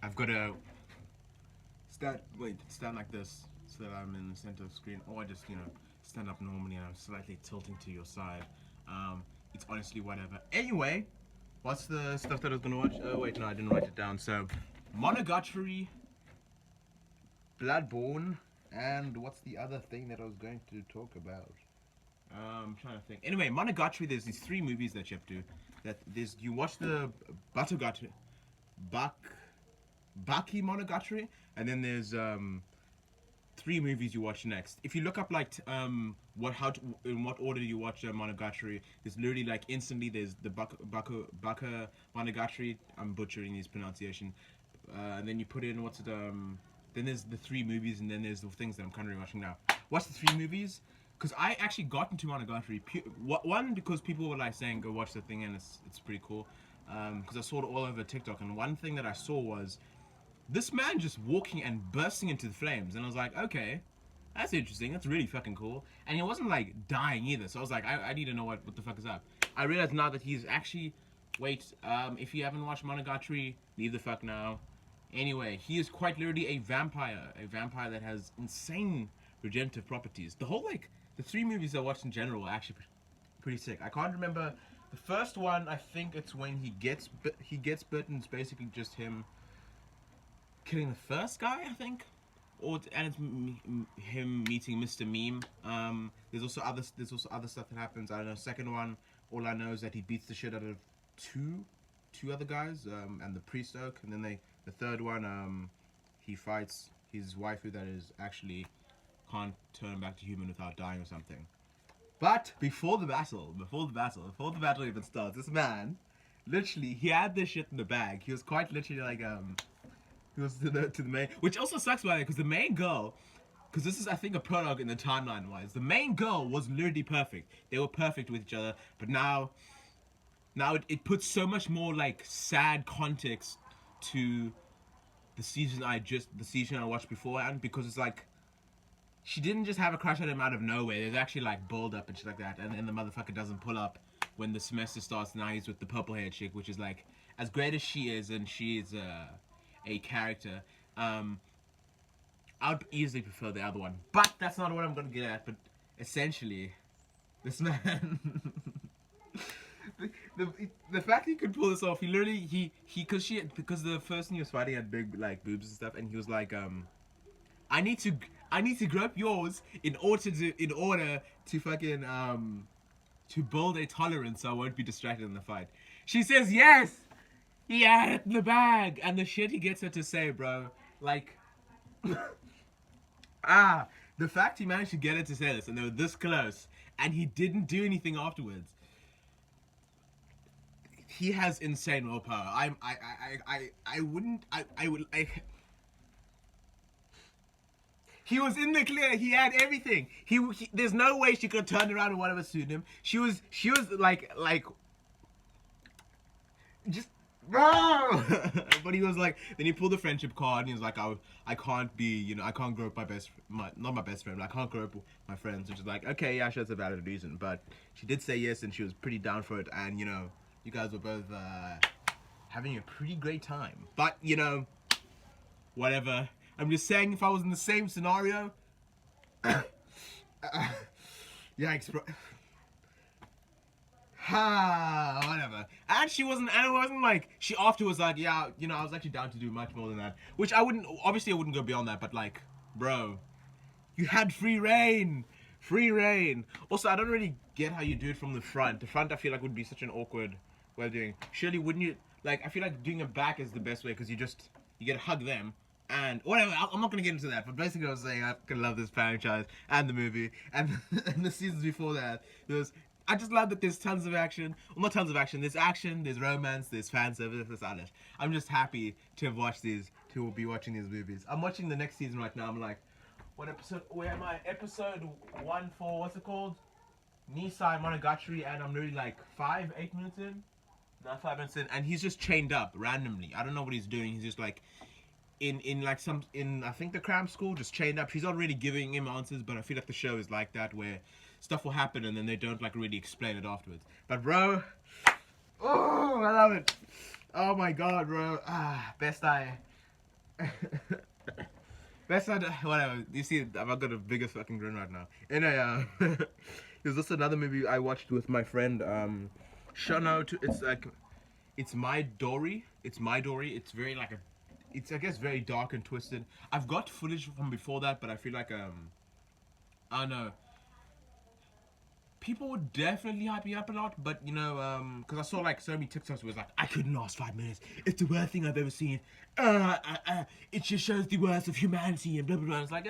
I've got to stand like this so that I'm in the center of the screen, or I just, stand up normally and I'm slightly tilting to your side. It's honestly whatever. Anyway, what's the stuff that I was gonna watch? Oh wait, no, I didn't write it down. So, Monogatari, Bloodborne, and what's the other thing that I was going to talk about? I'm trying to think. Anyway, Monogatari. There's these 3 movies that you have to. You watch the Batogatari, Baki Monogatari, and then there's 3 movies you watch next. If you look up in what order you watch Monogatari, there's literally like instantly there's the Baka Monogatari. I'm butchering his pronunciation, and then you put in then there's the 3 movies, and then there's the things that I'm currently watching now. What's the 3 movies? Because I actually got into Monogatari. One, because people were like saying go watch the thing, and it's pretty cool. Because I saw it all over TikTok, and one thing that I saw was this man just walking and bursting into the flames, and I was like, okay, that's interesting. That's really fucking cool. And he wasn't like dying either, so I was like, I need to know what the fuck is up. I realized now that he's actually. Wait, if you haven't watched Monogatari, leave the fuck now. Anyway, he is quite literally a vampire that has insane regenerative properties. The 3 movies I watched in general are actually pretty sick. I can't remember the first one. I think it's when he gets bitten. It's basically just him killing the first guy, I think, and it's him meeting Mr. Meme. There's also other stuff that happens. I don't know. Second one, all I know is that he beats the shit out of two other guys, and the priest oak, and then the third one, he fights his waifu that is actually can't turn back to human without dying or something. But before the battle even starts, this man, literally, he had this shit in the bag. He was quite literally like, he was to the main, which also sucks by the way, because the main girl, because this is I think a prologue in the timeline wise, the main girl was literally perfect. They were perfect with each other, but now it puts so much more like sad context to the season I watched beforehand, because it's like she didn't just have a crush on him out of nowhere. There's actually like build up and shit like that, and then the motherfucker doesn't pull up when the semester starts. Now he's with the purple haired chick, which is like as great as she is, and she is a character. I would easily prefer the other one, but that's not what I'm gonna get at. But essentially, this man. The fact he could pull this off, he literally because the person he was fighting had big like boobs and stuff, and he was like, I need to grab yours in order to fucking to build a tolerance so I won't be distracted in the fight. She says yes, he had it in the bag, and the shit he gets her to say, bro, like, the fact he managed to get her to say this, and they were this close, and he didn't do anything afterwards. He has insane willpower. He was in the clear. He had everything. There's no way she could have turned around and whatever suited him. She was like just bro. But he was like, then he pulled the friendship card and he was like, I can't be, I can't grow up not my best friend, but I can't grow up with my friends. Which is like, okay, yeah, sure, that's a valid reason. But she did say yes, and she was pretty down for it, and you guys were both having a pretty great time. But, whatever. I'm just saying, if I was in the same scenario, yikes, bro. Whatever. And it wasn't like, she afterwards like, yeah, I was actually down to do much more than that. Which I wouldn't go beyond that, but like, bro, you had free reign. Free reign. Also, I don't really get how you do it from the front. The front, I feel like, would be such an awkward way of doing. Surely, wouldn't you? Like, I feel like doing it back is the best way, because you get to hug them. And whatever, I'm not gonna get into that. But basically, I was saying I fucking love this franchise and the movie and the seasons before that. I just love that there's tons of action. Well, not tons of action. There's action. There's romance. There's fan service. There's all that. I'm just happy to have watched these. To be watching these movies. I'm watching the next season right now. I'm like, what episode? Where am I? Episode 1 for what's it called? Nisai Monogatari, and I'm literally like 8 minutes in. Not 5 minutes in, and he's just chained up randomly. I don't know what he's doing. He's just like in I think the cram school, just chained up. She's not really giving him answers, but I feel like the show is like that, where stuff will happen and then they don't like really explain it afterwards. But bro, oh, I love it. Oh my god, bro. Best That's not whatever. You see, I've got a bigger fucking grin right now. Anyway, there's also another movie I watched with my friend. Shano. It's like, it's my Dory. It's my Dory. It's very like a, it's I guess very dark and twisted. I've got footage from before that, but I feel like I don't know. People would definitely hype me up a lot, but you know, because I saw like so many TikToks where it was like, I couldn't last 5 minutes. It's the worst thing I've ever seen. It just shows the worst of humanity and blah blah blah. It's like,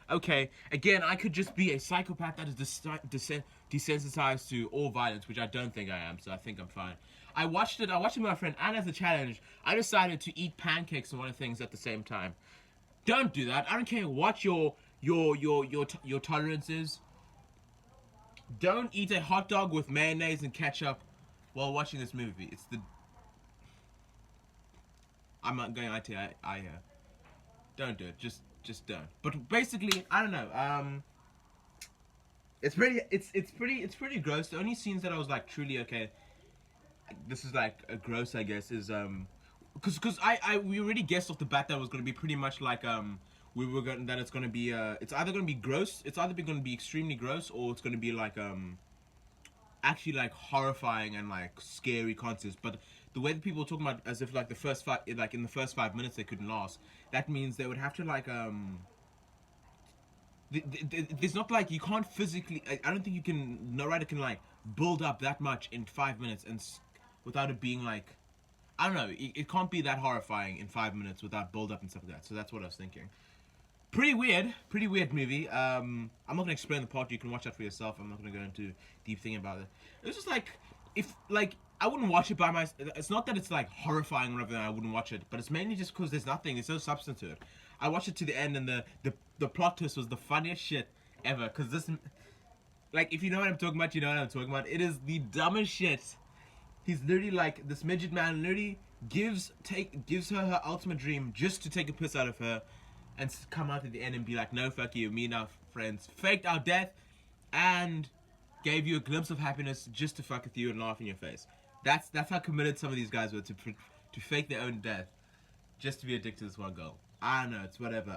okay. Again, I could just be a psychopath that is desensitized to all violence, which I don't think I am. So I think I'm fine. I watched it. I watched it with my friend, and as a challenge, I decided to eat pancakes and one of the things at the same time. Don't do that. I don't care what your tolerance is. Don't eat a hot dog with mayonnaise and ketchup while watching this movie. It's the. I'm not going I don't do it. Just don't. But basically, I don't know. It's pretty gross. The only scenes that I was like truly okay. This is like a gross, I guess, is because we already guessed off the bat that it was gonna be pretty much like we were going that it's gonna be it's either gonna be gross, it's either gonna be extremely gross, or it's gonna be like actually like horrifying and like scary concepts. But the way that people are talking about as if like the first five, like in the first 5 minutes they couldn't last, that means they would have to like there's not like you can't physically. I don't think you can. No writer can like build up that much in 5 minutes and without it being like, I don't know. It can't be that horrifying in 5 minutes without build up and stuff like that. So that's what I was thinking. Pretty weird movie. I'm not gonna explain the plot. You can watch that for yourself. I'm not gonna go into deep thing about it. It was just like, if like I wouldn't watch it by myself. It's not that it's like horrifying or whatever. I wouldn't watch it, but it's mainly just because there's nothing. There's no substance to it. I watched it to the end, and the plot twist was the funniest shit ever. Cause this, like, if you know what I'm talking about, you know what I'm talking about. It is the dumbest shit. He's literally like this midget man. Literally gives her ultimate dream just to take a piss out of her, and come out at the end and be like, no, fuck you, me and our friends faked our death, and gave you a glimpse of happiness just to fuck with you and laugh in your face. That's how committed some of these guys were to fake their own death just to be addicted to this one girl. I don't know, it's whatever.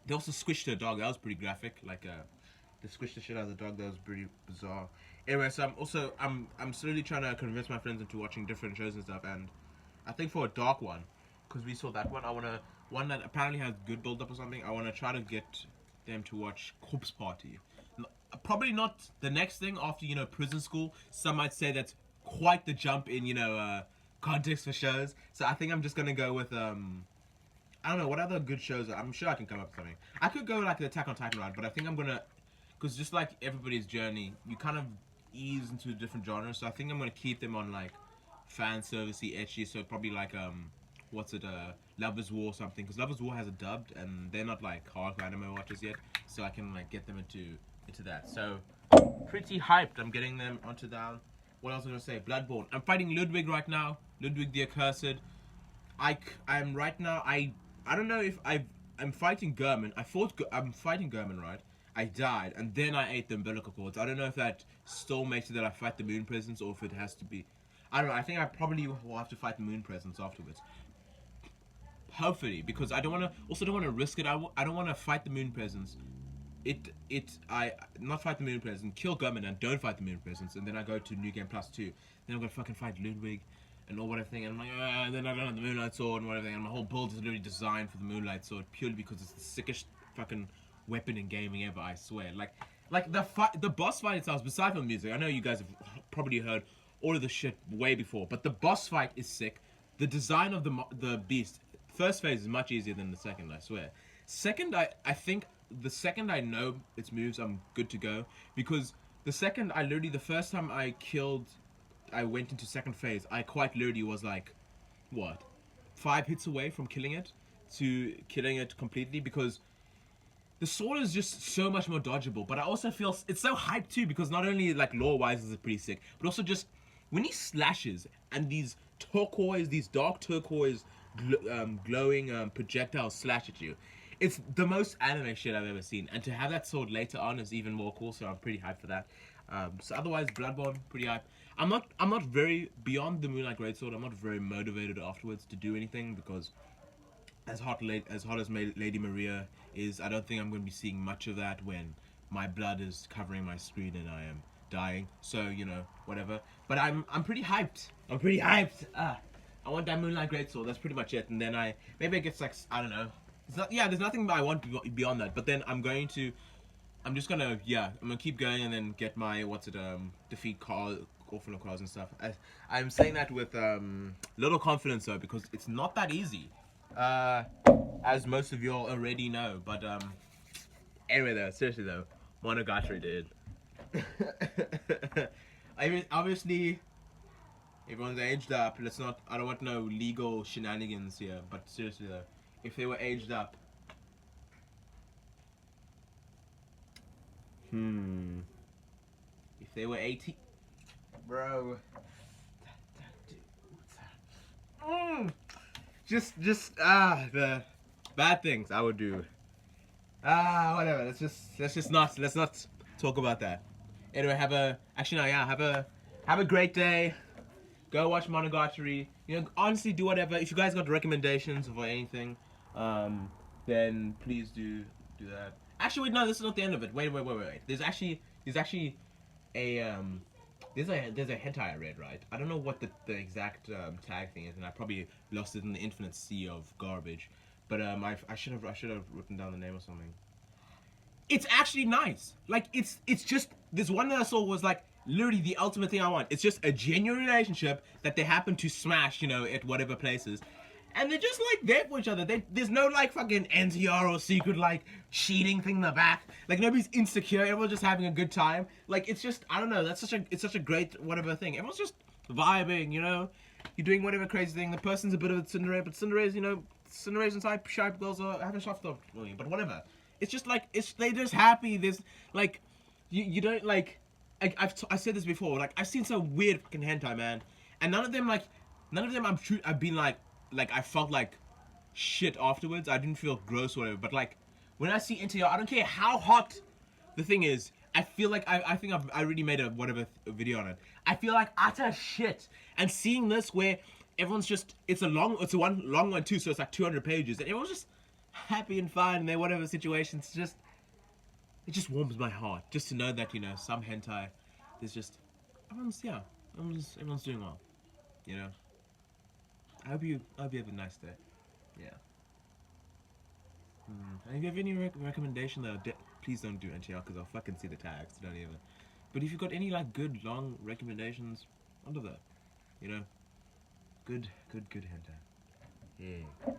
They also squished her dog. That was pretty graphic. Like they squished the shit out of the dog. That was pretty bizarre. Anyway, so I'm slowly trying to convince my friends into watching different shows and stuff. And I think for a dark one, because we saw that one, I wanna one that apparently has good build up or something. I wanna try to get them to watch Corpse Party. Probably not the next thing after prison school. Some might say that's quite the jump in context for shows. So I think I'm just gonna go with I don't know what other good shows. I'm sure I can come up with something. I could go like the Attack on Titan route, but I think I'm gonna, because just like everybody's journey, you kind of ease into different genres. So I think I'm gonna keep them on like fan servicey, etchy. So probably like what's it? Lovers War or something. Because Lovers War has a dubbed, and they're not like hardcore anime watchers yet. So I can like get them into that. So pretty hyped. I'm getting them onto that. What else was I gonna say? Bloodborne. I'm fighting Ludwig right now. Ludwig the Accursed. I'm right now. I don't know if I'm fighting German. I'm fighting German, right? I died, and then I ate the umbilical cords. I don't know if that still makes it that I fight the moon presence, or if it has to be. I don't know. I think I probably will have to fight the moon presence afterwards. Hopefully, because I don't want to. Also, don't want to risk it. I don't want to fight the moon presence. I not fight the moon presence, kill German, and don't fight the moon presence, and then I go to New Game Plus 2. Then I'm gonna fucking fight Ludwig and all whatever thing, and I'm like, and then I don't have the Moonlight Sword and whatever thing, and my whole build is literally designed for the Moonlight Sword purely because it's the sickest fucking weapon in gaming ever. I swear. Like the boss fight itself, besides from the music, I know you guys have probably heard all of the shit way before, but the boss fight is sick. The design of the beast, first phase is much easier than the second. I swear. Second, I think the second I know its moves, I'm good to go, because the second the first time I went into second phase, I quite literally was like, what, 5 hits away from killing it to killing it completely, because the sword is just so much more dodgeable. But I also feel it's so hyped too, because not only like lore-wise is it pretty sick, but also just when he slashes and these dark turquoise glowing projectiles slash at you, it's the most anime shit I've ever seen. And to have that sword later on is even more cool, so I'm pretty hyped for that. So otherwise, Bloodborne, pretty hyped. I'm not very, beyond the Moonlight Greatsword, I'm not very motivated afterwards to do anything, because as hot as Lady Maria is, I don't think I'm going to be seeing much of that when my blood is covering my screen and I am dying. So you know, whatever. But I'm pretty hyped. I'm pretty hyped. I want that Moonlight Greatsword. That's pretty much it. And then maybe it gets like, I don't know. It's not, yeah, there's nothing I want beyond that. But then I'm just gonna, yeah, I'm gonna keep going and then get my defeat Orphan of Cars and stuff. I'm saying that with little confidence though, because it's not that easy, as most of y'all already know. But anyway though, seriously though, Monogatari did. I mean, obviously, everyone's aged up. Let's not. I don't want no legal shenanigans here. But seriously though, if they were aged up, if they were 18, bro. Just the bad things I would do. Whatever. Let's not talk about that. Anyway, have a great day. Go watch Monogatari. You know, honestly, do whatever. If you guys got recommendations for anything, then please do that. Actually, wait, no, this is not the end of it. Wait. There's actually a there's a hentai I read, right? I don't know what the exact tag thing is, and I probably lost it in the infinite sea of garbage. But I should have written down the name or something. It's actually nice. Like it's just this one that I saw was like literally the ultimate thing I want. It's just a genuine relationship that they happen to smash, you know, at whatever places. And they're just like there for each other. There's no like fucking NTR or secret like cheating thing in the back. Like nobody's insecure. Everyone's just having a good time. Like it's just, I don't know. It's such a great whatever thing. Everyone's just vibing. You know, you're doing whatever crazy thing. The person's a bit of a tsundere, but tsunderes, you know, tsunderes inside sharp girls are having soft stuff. But whatever. It's just like they're just happy. There's like you don't like. I said this before. Like I've seen some weird fucking hentai, man, and none of them I've been like I felt like shit afterwards. I didn't feel gross or whatever. But like when I see NTR, I don't care how hot the thing is. I feel like I think I already made a video on it. I feel like utter shit. And seeing this where everyone's just it's a one long one too, so it's like 200 pages, and everyone's just happy and fine in their whatever situations. It just warms my heart just to know that, you know, some hentai is just everyone's doing well, you know. I hope you have a nice day. Yeah. And if you have any recommendation though, please don't do NTR because I'll fucking see the tags. Don't even. But if you've got any like good long recommendations, under that, you know, good hentai. Yeah.